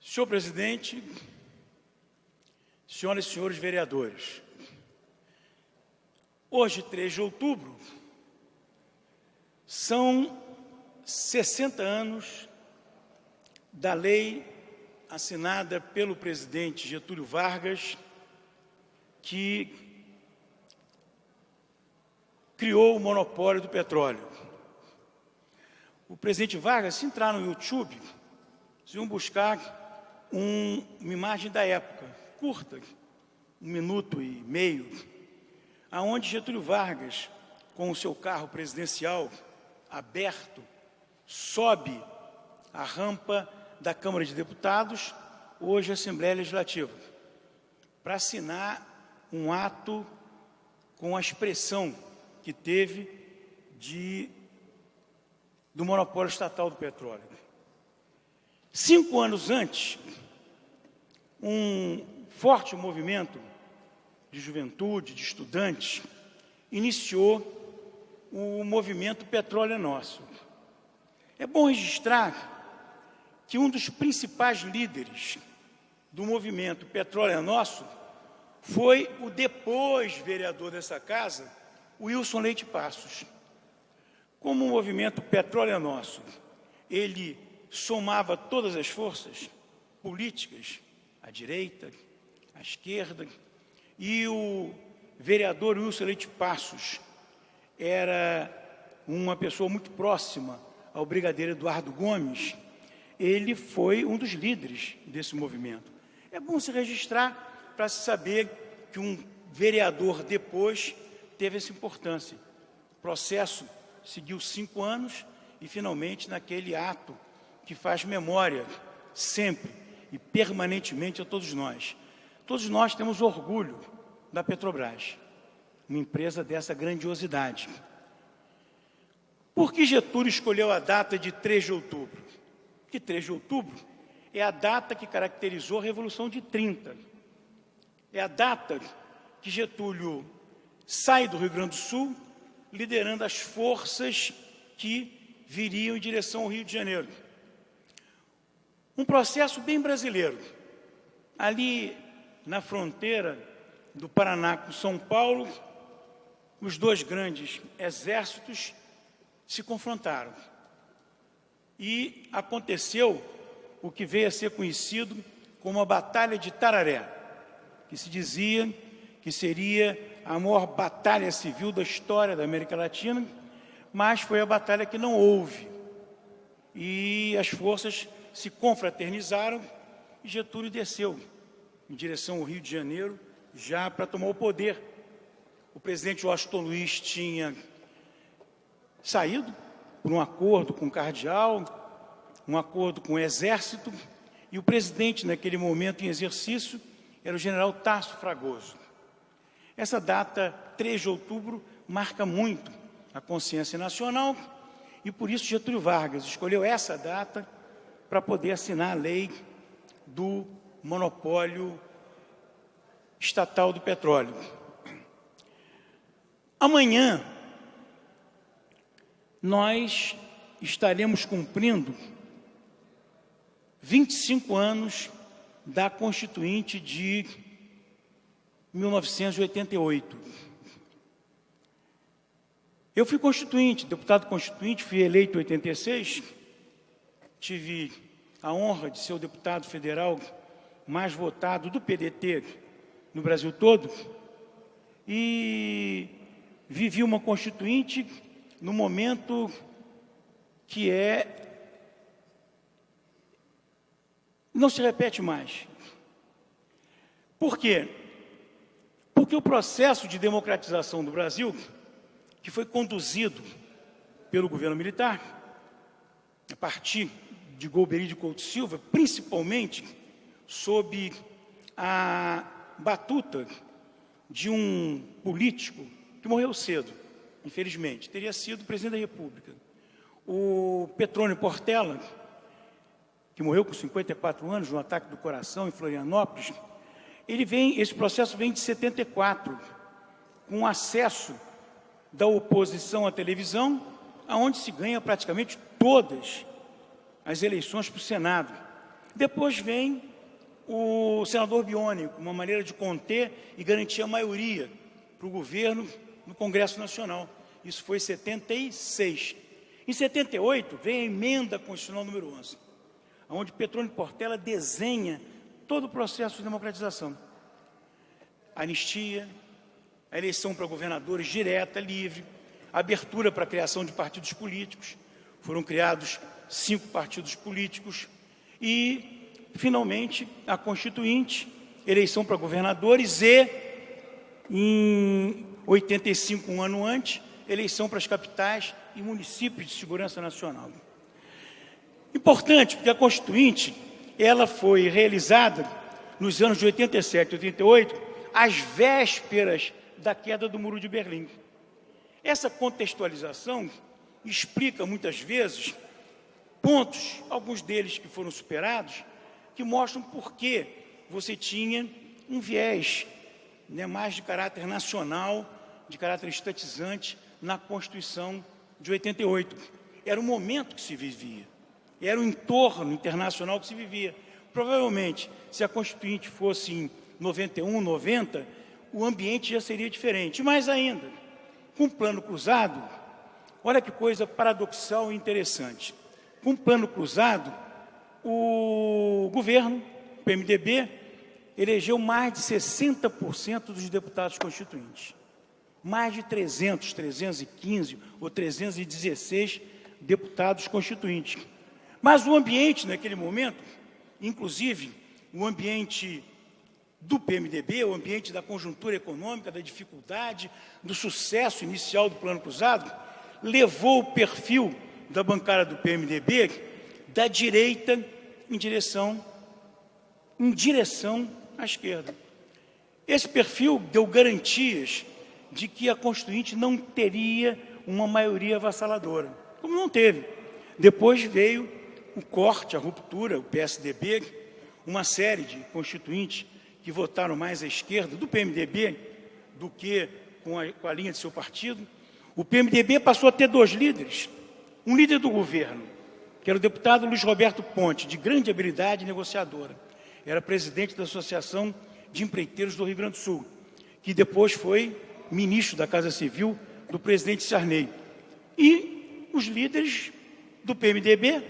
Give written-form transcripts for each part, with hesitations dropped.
Senhor presidente, senhoras e senhores vereadores, hoje, 3 de outubro, são 60 anos da lei assinada pelo presidente Getúlio Vargas, que criou o monopólio do petróleo. O presidente Vargas, se entrar no YouTube, vocês vão buscar uma imagem da época, curta, 1 minuto e meio, aonde Getúlio Vargas, com o seu carro presidencial aberto, sobe a rampa da Câmara de Deputados, hoje Assembleia Legislativa, para assinar um ato com a expressão que teve do monopólio estatal do petróleo. 5 anos antes, um forte movimento de juventude, de estudantes, iniciou o movimento Petróleo é Nosso. É bom registrar que um dos principais líderes do movimento Petróleo é Nosso foi o depois vereador dessa casa, Wilson Leite Passos. Como o movimento Petróleo é Nosso, ele somava todas as forças políticas, à direita, à esquerda, e o vereador Wilson Leite Passos era uma pessoa muito próxima ao brigadeiro Eduardo Gomes. Ele foi um dos líderes desse movimento. É bom se registrar para se saber que um vereador depois teve essa importância. O processo seguiu 5 anos e, finalmente, naquele ato que faz memória sempre e permanentemente a todos nós. Todos nós temos orgulho da Petrobras, uma empresa dessa grandiosidade. Por que Getúlio escolheu a data de 3 de outubro? Porque 3 de outubro é a data que caracterizou a Revolução de 30. É a data que Getúlio sai do Rio Grande do Sul, liderando as forças que viriam em direção ao Rio de Janeiro. Um processo bem brasileiro. Ali na fronteira do Paraná com São Paulo, os 2 grandes exércitos se confrontaram. E aconteceu o que veio a ser conhecido como a Batalha de Tararé, que se dizia que seria a maior batalha civil da história da América Latina, mas foi a batalha que não houve. E as forças se confraternizaram e Getúlio desceu em direção ao Rio de Janeiro, já para tomar o poder. O presidente Washington Luiz tinha saído por um acordo com o cardeal, um acordo com o exército, e o presidente, naquele momento em exercício, era o general Tasso Fragoso. Essa data, 3 de outubro, marca muito a consciência nacional, e por isso Getúlio Vargas escolheu essa data para poder assinar a lei do monopólio estatal do petróleo. Amanhã, nós estaremos cumprindo 25 anos da Constituinte de 1988. Eu fui constituinte, deputado constituinte, fui eleito em 86, tive a honra de ser o deputado federal mais votado do PDT no Brasil todo e vivi uma constituinte no momento que não se repete mais. Por quê? Porque o processo de democratização do Brasil, que foi conduzido pelo governo militar, a partir de Golbery de Couto Silva, principalmente sob a batuta de um político que morreu cedo, infelizmente, teria sido presidente da República, o Petrônio Portela, que morreu com 54 anos, de um ataque do coração em Florianópolis. Esse processo vem de 74, com acesso da oposição à televisão, aonde se ganha praticamente todas as eleições para o Senado. Depois vem o senador Biônico, uma maneira de conter e garantir a maioria para o governo no Congresso Nacional. Isso foi em 76. Em 78, vem a emenda constitucional número 11, onde Petrônio Portela desenha todo o processo de democratização. Anistia, a eleição para governadores direta, livre, abertura para a criação de partidos políticos, foram criados 5 partidos políticos e, finalmente, a Constituinte, eleição para governadores e, em 85, um ano antes, eleição para as capitais e municípios de segurança nacional. Importante, porque a Constituinte, ela foi realizada nos anos de 87 e 88, às vésperas da queda do Muro de Berlim. Essa contextualização explica, muitas vezes, pontos, alguns deles que foram superados, que mostram por que você tinha um viés, mais de caráter nacional, de caráter estatizante, na Constituição de 88. Era o momento que se vivia, era o entorno internacional que se vivia. Provavelmente, se a Constituinte fosse em 91, 90, o ambiente já seria diferente. E mais ainda, com o plano cruzado, olha que coisa paradoxal e interessante. Com o plano cruzado, o governo, o PMDB, elegeu mais de 60% dos deputados constituintes. Mais de 300, 315 ou 316 deputados constituintes. Mas o ambiente, naquele momento, inclusive o ambiente do PMDB, o ambiente da conjuntura econômica, da dificuldade, do sucesso inicial do plano cruzado, levou o perfil da bancada do PMDB da direita em direção à esquerda. Esse perfil deu garantias de que a Constituinte não teria uma maioria avassaladora, como não teve. Depois veio o corte, a ruptura, o PSDB, uma série de constituintes que votaram mais à esquerda do PMDB do que com a linha de seu partido. O PMDB passou a ter 2 líderes. Um líder do governo, que era o deputado Luiz Roberto Ponte, de grande habilidade negociadora. Era presidente da Associação de Empreiteiros do Rio Grande do Sul, que depois foi ministro da Casa Civil do presidente Sarney. E os líderes do PMDB,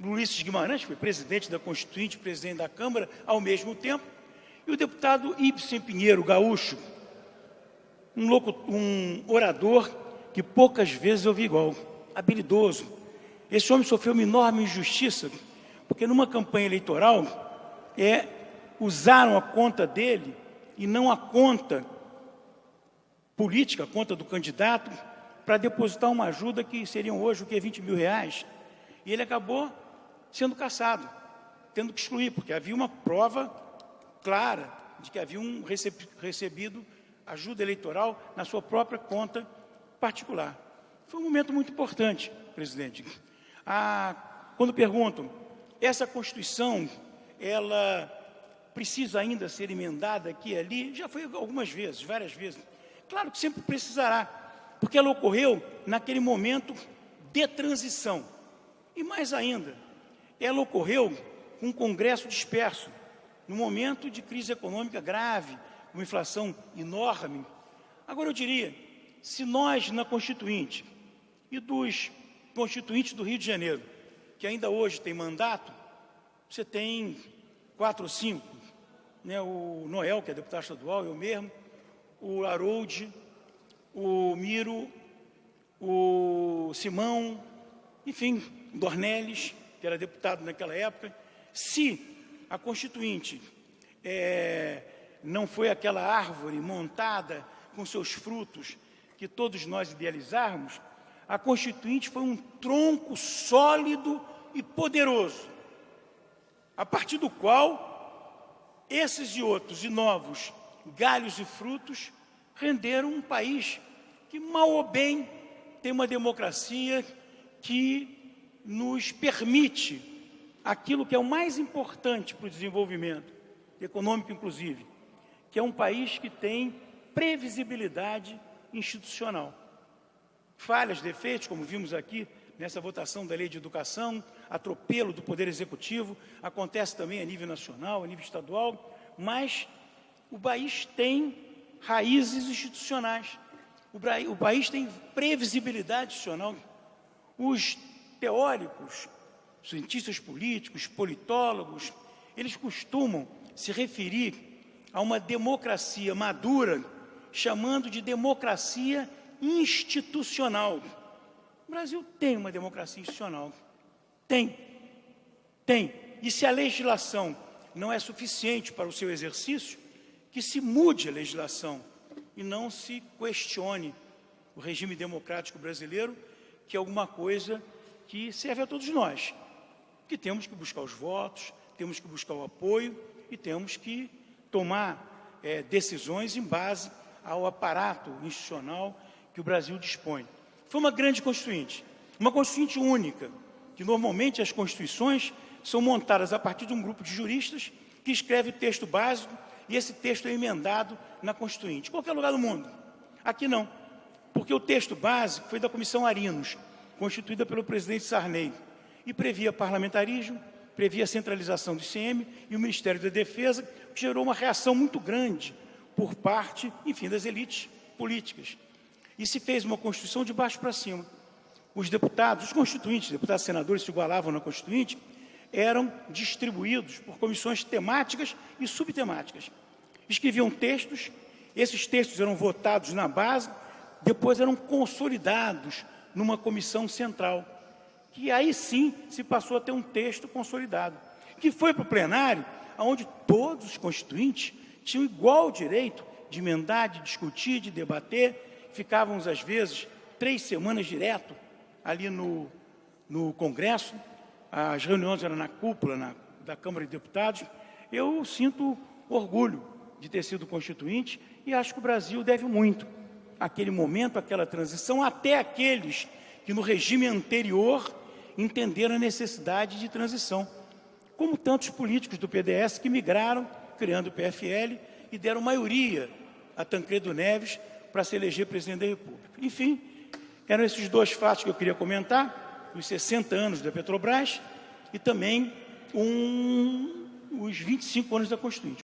Ulisses Guimarães, que foi presidente da Constituinte, presidente da Câmara, ao mesmo tempo, e o deputado Ibsen Pinheiro, gaúcho, um orador que poucas vezes eu vi igual, habilidoso. Esse homem sofreu uma enorme injustiça, porque numa campanha eleitoral, usaram a conta dele e não a conta política, a conta do candidato, para depositar uma ajuda que seriam hoje, 20 mil reais. E ele acabou sendo cassado, tendo que excluir, porque havia uma prova clara de que haviam recebido ajuda eleitoral na sua própria conta particular. Foi um momento muito importante, presidente. Quando perguntam, essa Constituição, ela precisa ainda ser emendada aqui e ali? Já foi algumas vezes, várias vezes. Claro que sempre precisará, porque ela ocorreu naquele momento de transição. E mais ainda, ela ocorreu com um Congresso disperso, num momento de crise econômica grave, uma inflação enorme. Agora, eu diria, se nós, na Constituinte, e dos constituintes do Rio de Janeiro, que ainda hoje tem mandato, você tem 4 ou 5, o Noel, que é deputado estadual, eu mesmo, o Harold, o Miro, o Simão, enfim, Dornelles, que era deputado naquela época. Se a Constituinte não foi aquela árvore montada com seus frutos que todos nós idealizarmos, a Constituinte foi um tronco sólido e poderoso, a partir do qual esses e outros e novos galhos e frutos renderam um país que, mal ou bem, tem uma democracia que nos permite aquilo que é o mais importante para o desenvolvimento econômico, inclusive, que é um país que tem previsibilidade institucional. Falhas, defeitos, como vimos aqui nessa votação da lei de educação, atropelo do Poder Executivo, acontece também a nível nacional, a nível estadual, mas o país tem raízes institucionais, o país tem previsibilidade institucional. Os teóricos, cientistas políticos, politólogos, eles costumam se referir a uma democracia madura, chamando de democracia institucional. O Brasil tem uma democracia institucional. Tem. E se a legislação não é suficiente para o seu exercício, que se mude a legislação e não se questione o regime democrático brasileiro, que é alguma coisa que serve a todos nós, que temos que buscar os votos, temos que buscar o apoio e temos que tomar decisões em base ao aparato institucional que o Brasil dispõe. Foi uma grande constituinte, uma constituinte única, que normalmente as constituições são montadas a partir de um grupo de juristas que escreve o texto básico e esse texto é emendado na constituinte. Em qualquer lugar do mundo. Aqui não, porque o texto básico foi da Comissão Arinos, constituída pelo presidente Sarney, e previa parlamentarismo, previa a centralização do ICM e o Ministério da Defesa, que gerou uma reação muito grande por parte, enfim, das elites políticas. E se fez uma Constituição de baixo para cima. Os deputados, os constituintes, deputados e senadores se igualavam na Constituinte, eram distribuídos por comissões temáticas e subtemáticas. Escreviam textos, esses textos eram votados na base, depois eram consolidados numa comissão central, que aí sim se passou a ter um texto consolidado, que foi para o plenário, onde todos os constituintes tinham igual direito de emendar, de discutir, de debater, ficávamos às vezes 3 semanas direto ali no Congresso, as reuniões eram na cúpula da Câmara de Deputados. Eu sinto orgulho de ter sido constituinte e acho que o Brasil deve muito àquele momento, àquela transição, até aqueles que no regime anterior entenderam a necessidade de transição, como tantos políticos do PDS que migraram, criando o PFL, e deram maioria a Tancredo Neves para se eleger presidente da República. Enfim, eram esses 2 fatos que eu queria comentar, os 60 anos da Petrobras e também os 25 anos da Constituinte.